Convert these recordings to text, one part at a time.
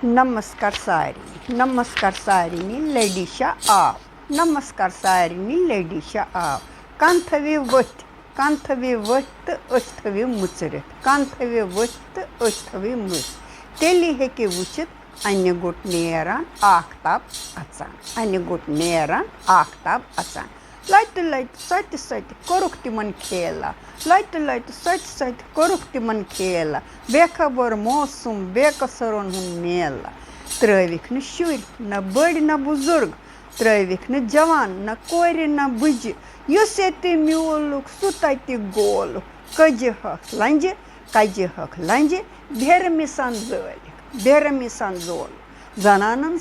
नमस्कार सारिनी लेडीशा आव नमस्कार सारिनी लेडीशा आव कान थवी वथ तो अश थवी मुचरित कान थवी वथ तो अश थवी मुच तेली हेके वुचित अन्य गोट नेरान आखताब अचान अन्य गोट नेरान आखताब अचान लैत सत कोरुख तिमन खेला लैत सत कोरुख तिमन खेला बेखबर मौसम बेकसरन हुन मेला त्रविक न शुर न बड़ न बुजुर्ग त्रविक न जवान न कोर न बुज युस ये म्यूलुक सु तति गोल कजि हक लंजे बेरमिसान जोल जनानन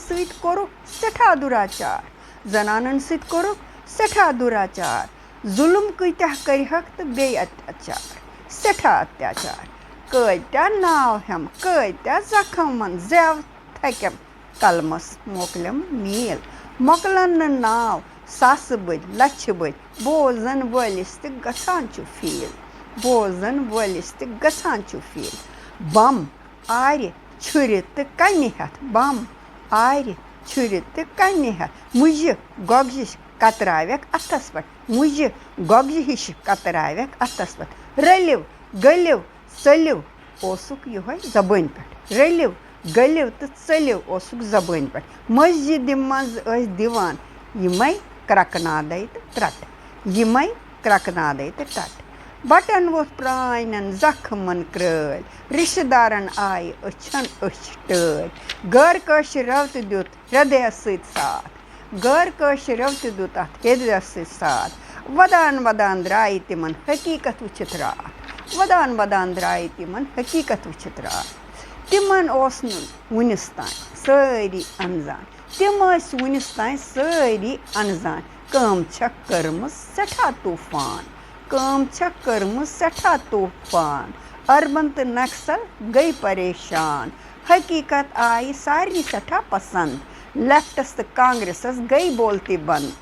सत कोरुख सठा दुराचार जुलुम कत्या करहक तो बे अत्याचार सठा अत्याचार कत्या नाव हम कत्या जखमन जेव थकम कलमस मोकलम मील मोकलन नाव सास बद लछ बद बोजन वलिस तो गसान फील बम आर छुर तो कन्ने हथ बम आर छुर तो कन्ने हथ मुझे गोगजिश कतरावेक अथस पे मुझे गोगजि हिश कतरावेक अथस पे रलिव गलिव चलिव ओसुक यह जबान पे रलिव गलिव तो चलिव ओसुक जबान पे मस्जिद मज दिवान यमै क्रकनादै तो त्रट बटन वोथ प्रानन जखमन क्रल रिश्तेदारन आय अछन अछ टल गैर कशर रवत दुत हृदय सत साथ गैर कशर रवत दुत अथ हृदय सत साथ वदान द्राय तिमन हकीकत वुचित रात तिमन ओस वुनिस तान सारी अनजान कम छक कर्मस सठा तूफान अरबन तो नक्सल गई परेशान हकीकत आई सारी सठा पसंद लेफ्टस तो कांग्रेसस गई बोलती बंद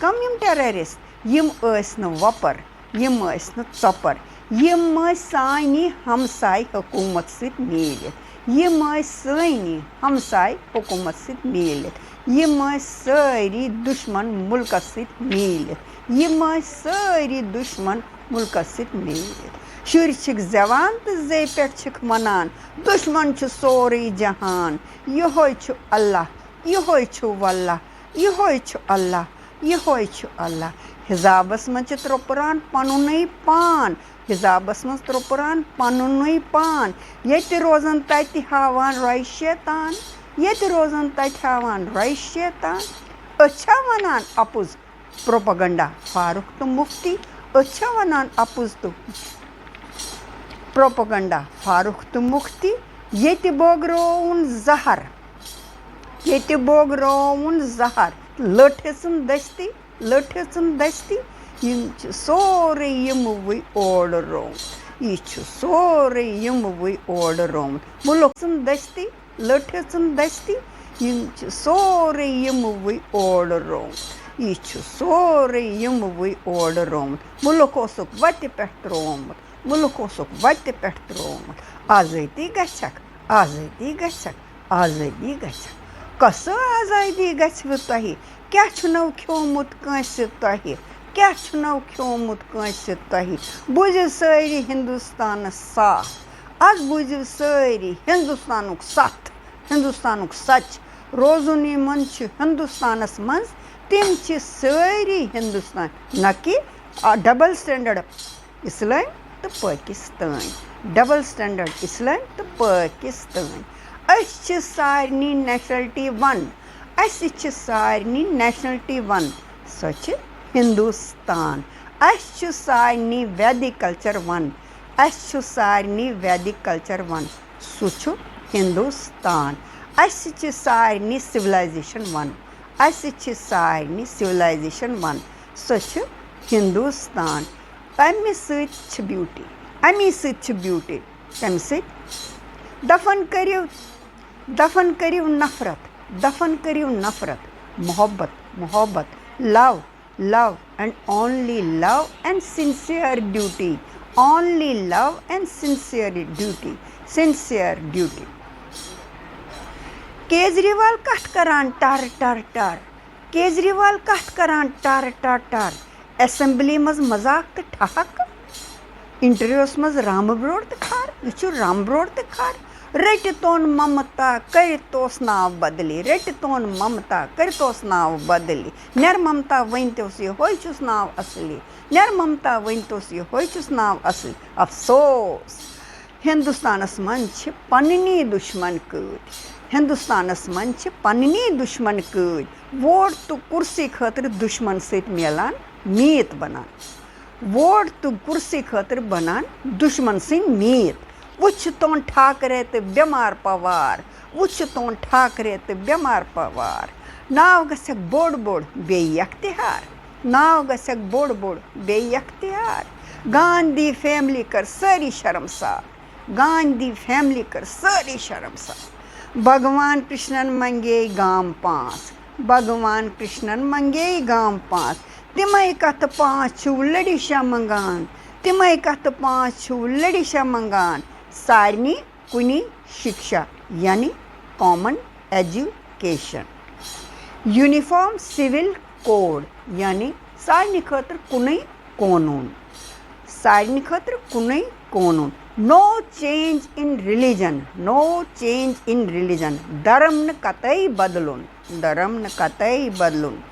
कम यम टेररिस्ट यम न वपर यम न चपर यम सानी हमसाय हुकूमत सत मिलित यम सानी हमसाय हुकूमत सत मिलित यम सारी दुश्मन मुल्क सत मिलित शुर जवान तो जे पे मनान दुश्मन सोरे जहान यहोय अल्लाह हिजाबस मज त्रोपरान पनुनई पान ये रोजन तति हावान रॉय शैतान अच्छा वनान अपुज प्रोपगंडा फारूक तो मुफ्ती अच्छा वनान अपुज तो प्रोपगंडा फारूक तो मुफ्ती ये बोग्रोन जहर लठम दस्ती सोरे यमुवे ओड रोम मुल्क दस्ती लठम दस्ती सोरे यमुवे ओड रोम मुल्क वत पे त्रोमुत आज़ादी गछक कस आज़ादी गछव तोहि क्या छुनौ खियोमुत कांसे तोहि बुझिव सारी हिंदुस्तान साथ आज बुझिव सारी हिंदुस्तानुक सच रोजुन यमन हिंदुस्तानस मज तिम सारी हिंदुस्तान न कि डबल स्टैंडर्ड इस्लाम तो पाकिस्तान सारनी नेशनलिटी वन सो हिंदुस्तान सारनी वैदिक कल्चर वन सो हिंदुस्तान सारनी सिविलाइजेशन वन सो हिंदुस्तान अमी ब्यूटी कम दफन करिव नफरत मोहब्बत love and only love and sincere duty only love and sincere duty. Kejriwal कथ करान टर टर टर, केजरीवाल कथ करान टर टर टर, असेंबली मज मजाक तो ठहक, इंटरव्यूस मज राम ब्रोड तो खार, यह राम ब्रोड तो खार, रट तोन ममता कर तोस नाव बदली, रट तोन ममता कर तोस नाव बदली, नर ममता वन तोस यह होय चुस नाव असली, नर ममता वन तोस यह होय चुस नाव असली। अफसोस हिंदुस्तानस मन पन्नी दुश्मन कूद, हिंदुस्तानस मन पन्नी दुश्मन कूद, वोट तो कुर्सी खतर दुश्मन सत मिलान मीत बनान, वोट तो कुर्सी खतर बनान दुश्मन सत मीत। वुछ तोन ठाकरे तो बेमार पवार, वुछ तोन ठाकरे तो बेमार पवार, नाव गसक बोड़ बोड़ बेख्तियार, नाव गसक बोड़ बोड़ बेख्तियार। गांधी फैमिली कर सारी शर्मसार, गांधी फैमिली कर सारी शर्मसार। भगवान कृष्णन मंगे गाम 5, भगवान कृष्णन मंगे गाम 5, तिमय कथ 5 छु लड़िशा मंगान, तिमय कथ 5 छु लड़िशा मंगान। सारनी कुनी शिक्षा यानी common education, uniform civil code यानी सारनी खतर कुनई कानून, सारनी खतर कुनई कानून। No change in religion, no change in religion, धर्म न कतई बदलुन, धर्म न कतई बदलुन।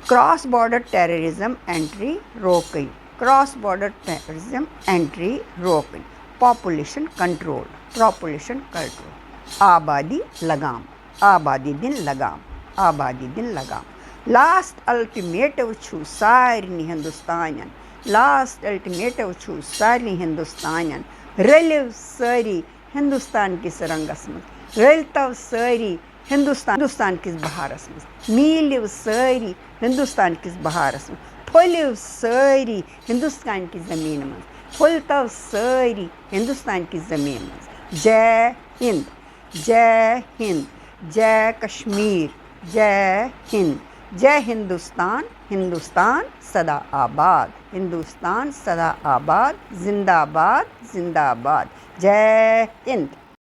क्रॉस बॉर्डर टेररिज्म एंट्री रोकई, क्रॉस बॉर्डर टेररिज्म एंट्री रोकई। Population control, population control. आबादी लगाम, आबादी दिन लगाम, आबादी दिन लगाम। लास्ट अल्टीमेटिव छु सारनी हिंदुस्तानियन, लास्ट अल्टीमेटिव छु सारनी हिंदुस्तानियन। रलिव सारी हिंदुस्तान किस रंगस मज, रलतव सारी हिंदुस्तान किस बहारस मज, मीलिव सारी हिंदुस्तान किस बहारस मज, फलिव सारी हिंदुस्तान की ज़मीन मज, फुलतव सारी हिंदुस्तान की ज़मीन मज। जय हिंद, जय हिंद, जय कश्मीर, जय हिंद, जय हिंदुस्तान, हिंदुस्तान सदा आबाद, हिंदुस्तान सदा आबाद, जिंदाबाद जिंदाबाद। जय हिंद।